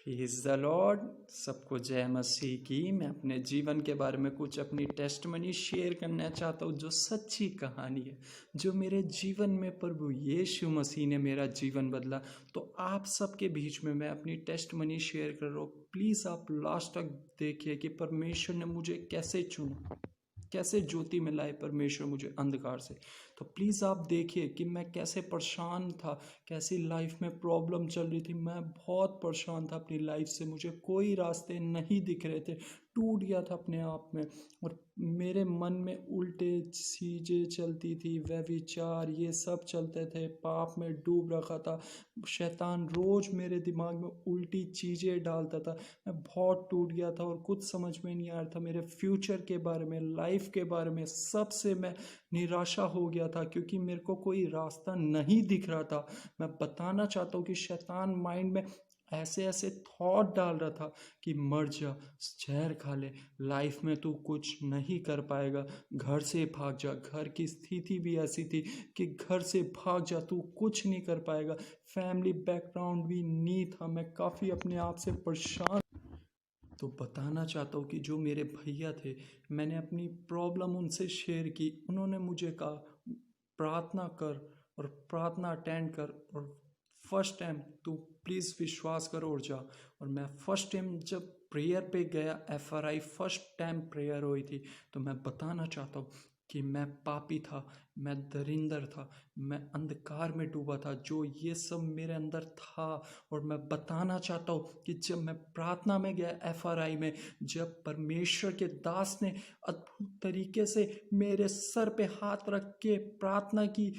Praise the Lord. सबको जय मसीह की। मैं अपने जीवन के बारे में कुछ अपनी टेस्टमनी शेयर करना चाहता हूँ, जो सच्ची कहानी है, जो मेरे जीवन में प्रभु यीशु मसीह ने मेरा जीवन बदला। तो आप सबके बीच में मैं अपनी टेस्टमनी शेयर कर रहा हूँ। प्लीज़ आप लास्ट तक देखिए कि परमेश्वर ने मुझे कैसे चुना, कैसे ज्योति में लाए परमेश्वर मुझे अंधकार से। तो प्लीज़ आप देखिए कि मैं कैसे परेशान था, कैसी लाइफ में प्रॉब्लम चल रही थी। मैं बहुत परेशान था अपनी लाइफ से, मुझे कोई रास्ते नहीं दिख रहे थे, टूट गया था अपने आप में। और मेरे मन में उल्टे चीज़ें चलती थी, व्यभिचार ये सब चलते थे, पाप में डूब रखा था। शैतान रोज़ मेरे दिमाग में उल्टी चीज़ें डालता था। मैं बहुत टूट गया था और कुछ समझ में नहीं आ रहा था मेरे फ्यूचर के बारे में, लाइफ के बारे में। सबसे मैं निराशा हो गया था क्योंकि मेरे को कोई रास्ता नहीं दिख रहा था। मैं बताना चाहता हूँ कि शैतान माइंड में ऐसे ऐसे थॉट डाल रहा था कि मर जा, जहर खा ले, लाइफ में तू कुछ नहीं कर पाएगा, घर से भाग जा। घर की स्थिति भी ऐसी थी कि घर से भाग जा, तू कुछ नहीं कर पाएगा। फैमिली बैकग्राउंड भी नहीं था, मैं काफ़ी अपने आप से परेशान। तो बताना चाहता हूँ कि जो मेरे भैया थे, मैंने अपनी प्रॉब्लम उनसे शेयर की। उन्होंने मुझे कहा प्रार्थना कर और प्रार्थना अटेंड कर, और फर्स्ट टाइम तू प्लीज़ विश्वास कर और जा। और मैं फर्स्ट टाइम जब प्रेयर पे गया, FRI फर्स्ट टाइम प्रेयर हुई थी, तो मैं बताना चाहता हूँ कि मैं पापी था, मैं दरिंदर था, मैं अंधकार में डूबा था, जो ये सब मेरे अंदर था। और मैं बताना चाहता हूँ कि जब मैं प्रार्थना में गया FRI में, जब परमेश्वर के दास ने अद्भुत तरीके से मेरे सर पे हाथ रख के प्रार्थना की,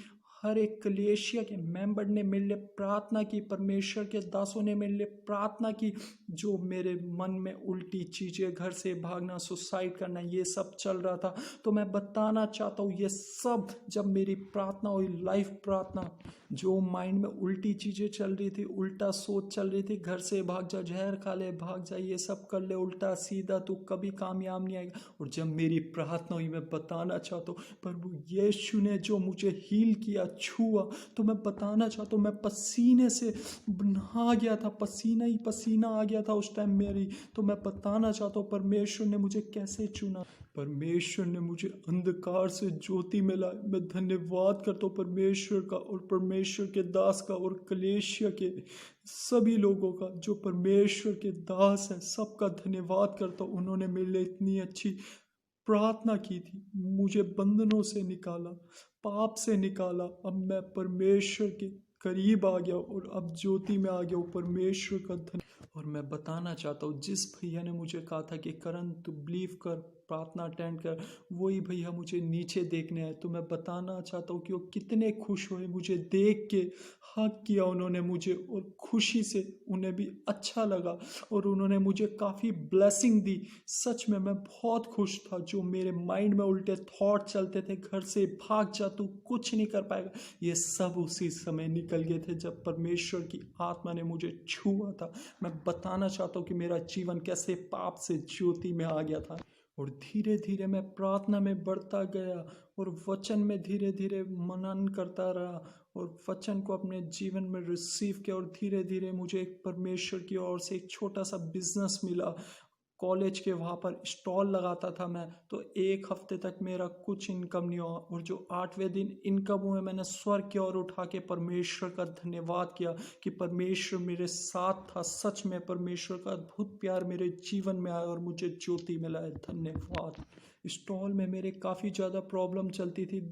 हर एक कलीसिया के मेंबर ने मेरे लिए प्रार्थना की, परमेश्वर के दासों ने मेरे लिए प्रार्थना की। जो मेरे मन में उल्टी चीज़ें, घर से भागना, सुसाइड करना, ये सब चल रहा था। तो मैं बताना चाहता हूँ ये सब जब मेरी प्रार्थना हुई, लाइफ प्रार्थना, जो माइंड में उल्टी चीज़ें चल रही थी, उल्टा सोच चल रही थी, घर से भाग जा, जहर खा ले, भाग जा, ये सब कर ले, उल्टा सीधा, तू कभी कामयाब नहीं आएगा। और जब मेरी प्रार्थना हुई, मैं बताना चाहता हूँ प्रभु यीशु ने जो मुझे हील किया, छुआ, तो मैं बताना चाहता हूँ मैं पसीने से नहा गया था, पसीना ही पसीना आ गया था उस टाइम मेरी। तो मैं बताना चाहता हूँ परमेश्वर ने मुझे कैसे चुना, परमेश्वर ने मुझे अंधकार से ज्योति में लाया। मैं धन्यवाद करता हूँ परमेश्वर का, और परमेश्वर के दास का, और कलेशिया के सभी लोगों का जो परमेश्वर के दास हैं, सबका धन्यवाद करता हूँ। उन्होंने मेरे लिए इतनी अच्छी प्रार्थना की थी, मुझे बंधनों से निकाला, पाप से निकाला। अब मैं परमेश्वर के करीब आ गया और अब ज्योति में आ गया हूँ। परमेश्वर का धन्यवाद। और मैं बताना चाहता हूँ जिस भैया ने मुझे कहा था कि करण तू बिलीव कर, प्रार्थना अटेंड कर, वही भैया मुझे नीचे देखने आए। तो मैं बताना चाहता हूँ कि वो कितने खुश हुए मुझे देख के, हक किया उन्होंने मुझे, और खुशी से उन्हें भी अच्छा लगा, और उन्होंने मुझे काफ़ी ब्लेसिंग दी। सच में मैं बहुत खुश था। जो मेरे माइंड में उल्टे थॉट चलते थे, घर से भाग जा, तू कुछ नहीं कर पाएगा, ये सब उसी समय निकल गए थे जब परमेश्वर की आत्मा ने मुझे छुआ था। मैं बताना चाहता हूँ कि मेरा जीवन कैसे पाप से ज्योति में आ गया था। और धीरे धीरे मैं प्रार्थना में बढ़ता गया और वचन में धीरे धीरे मनन करता रहा, और वचन को अपने जीवन में रिसीव किया। और धीरे धीरे मुझे एक परमेश्वर की ओर से एक छोटा सा बिजनेस मिला। कॉलेज के वहाँ पर स्टॉल लगाता था मैं, तो एक हफ्ते तक मेरा कुछ इनकम नहीं हुआ, और जो 8वें दिन इनकम हुए, मैंने स्वर्ग की ओर उठा के परमेश्वर का धन्यवाद किया कि परमेश्वर मेरे साथ था। सच में परमेश्वर का अद्भुत प्यार मेरे जीवन में आया और मुझे ज्योति मिला है। धन्यवाद। स्टॉल में मेरे काफ़ी ज़्यादा प्रॉब्लम चलती थी।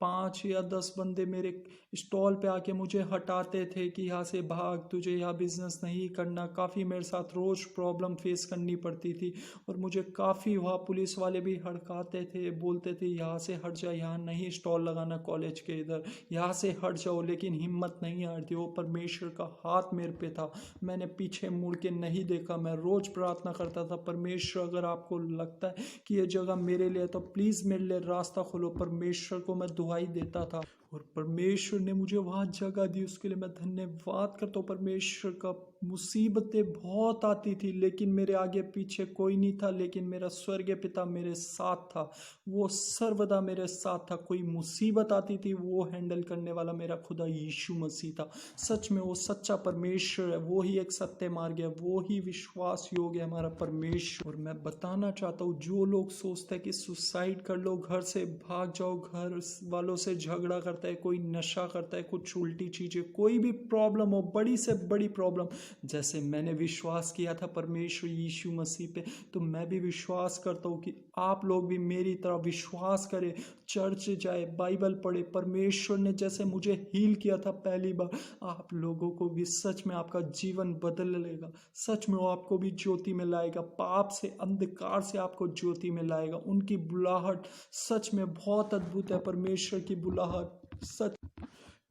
5 या 10 बंदे मेरे स्टॉल पे आके मुझे हटाते थे कि यहाँ से भाग, तुझे यहाँ बिजनेस नहीं करना। काफ़ी मेरे साथ रोज़ प्रॉब्लम फेस करनी पड़ती थी, और मुझे काफ़ी वहाँ पुलिस वाले भी हड़काते थे, बोलते थे यहाँ से हट जा, यहाँ नहीं स्टॉल लगाना कॉलेज के इधर, यहाँ से हट जाओ। लेकिन हिम्मत नहीं हारती, वो परमेश्वर का हाथ मेरे पे था। मैंने पीछे मुड़ के नहीं देखा। मैं रोज़ प्रार्थना करता था, परमेश्वर अगर आपको लगता है कि ये जगह मेरे लिए है तो प्लीज़ मेरे लिए रास्ता खोलो। परमेश्वर को मैं दुआई देता था, और परमेश्वर ने मुझे वहाँ जगह दी, उसके लिए मैं धन्यवाद करता हूँ परमेश्वर का। मुसीबतें बहुत आती थी लेकिन मेरे आगे पीछे कोई नहीं था, लेकिन मेरा स्वर्गीय पिता मेरे साथ था। वो सर्वदा मेरे साथ था। कोई मुसीबत आती थी वो हैंडल करने वाला मेरा खुदा यीशु मसीह था। सच में वो सच्चा परमेश्वर है, वो ही एक सत्य मार्ग है, वो ही विश्वास योग्य है हमारा परमेश्वर। और मैं बताना चाहता हूँ, जो लोग सोचते हैं कि सुसाइड कर लो, घर से भाग जाओ, घर वालों से झगड़ा करता है, कोई नशा करता है, कुछ उल्टी चीजें, कोई भी प्रॉब्लम हो, बड़ी से बड़ी प्रॉब्लम, जैसे मैंने विश्वास किया था परमेश्वर यीशु मसीह पे, तो मैं भी विश्वास करता हूँ कि आप लोग भी मेरी तरह विश्वास करें, चर्च जाए, बाइबल पढ़े। परमेश्वर ने जैसे मुझे हील किया था पहली बार, आप लोगों को भी सच में आपका जीवन बदल लेगा। सच में वो आपको भी ज्योति में लाएगा, पाप से, अंधकार से आपको ज्योति में लाएगा। उनकी बुलाहट सच में बहुत अद्भुत है। परमेश्वर की बुलाहट सच।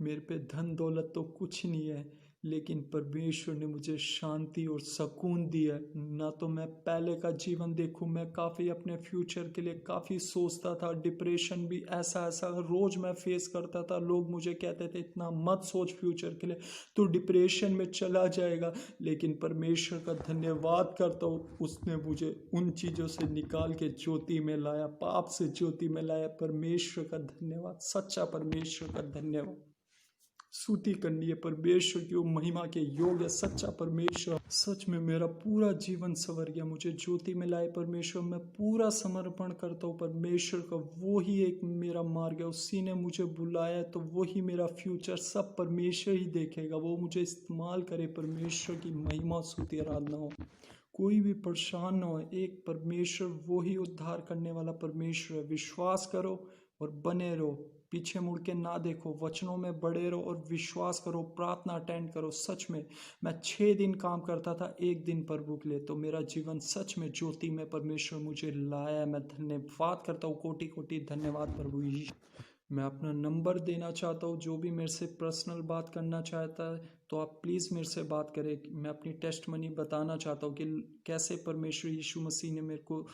मेरे पे धन दौलत तो कुछ नहीं है, लेकिन परमेश्वर ने मुझे शांति और सुकून दिया है। ना तो मैं पहले का जीवन देखूं, मैं काफ़ी अपने फ्यूचर के लिए काफ़ी सोचता था। डिप्रेशन भी ऐसा ऐसा रोज मैं फेस करता था। लोग मुझे कहते थे इतना मत सोच फ्यूचर के लिए, तो डिप्रेशन में चला जाएगा। लेकिन परमेश्वर का धन्यवाद करता हूँ, उसने मुझे उन चीज़ों से निकाल के ज्योति में लाया, पाप से ज्योति में लाया। परमेश्वर का धन्यवाद, सच्चा परमेश्वर का धन्यवाद। स्तुति करनी है परमेश्वर की, वो महिमा के योग है, सच्चा परमेश्वर। सच में मेरा पूरा जीवन संवर गया, मुझे ज्योति में लाए परमेश्वर। मैं पूरा समर्पण करता हूँ परमेश्वर का। वो ही एक मेरा मार्ग है, उसी ने मुझे बुलाया है, तो वो ही मेरा फ्यूचर सब परमेश्वर ही देखेगा। वो मुझे इस्तेमाल करे, परमेश्वर की महिमा स्तुति आराधना हो। कोई भी परेशान न हो, एक परमेश्वर वो ही उद्धार करने वाला परमेश्वर है। विश्वास करो और बने रहो, पीछे मुड़ के ना देखो, वचनों में बड़े रहो और विश्वास करो, प्रार्थना अटेंड करो। सच में मैं 6 दिन काम करता था, एक दिन प्रभु के लिए, तो मेरा जीवन सच में ज्योति में परमेश्वर मुझे लाया। मैं धन्यवाद करता हूँ, कोटि कोटि धन्यवाद प्रभु यीशु। मैं अपना नंबर देना चाहता हूँ, जो भी मेरे से पर्सनल बात करना चाहता है तो आप प्लीज़ मेरे से बात करें। मैं अपनी टेस्ट मनी बताना चाहता हूँ कि कैसे परमेश्वर यीशु मसीह ने मेरे को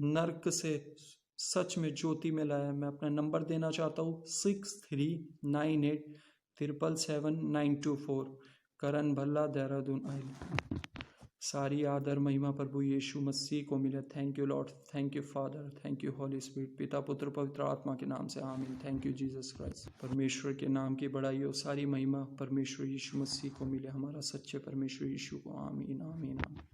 नर्क से सच में ज्योति में लाया। मैं अपना नंबर देना चाहता हूँ 6398777924, करण भल्ला, देहरादून आइल। सारी आदर महिमा प्रभु यीशु मसीह को मिले। Thank you Lord, thank you father, thank you Holi spirit, पिता पुत्र पवित्र आत्मा के नाम से आमीन। Thank you Jesus Christ. परमेश्वर के नाम की बड़ाई हो, सारी महिमा परमेश्वर यीशु मसीह को मिले, हमारा सच्चे परमेश्वर यीशु को। आमीन आमीन आमीन।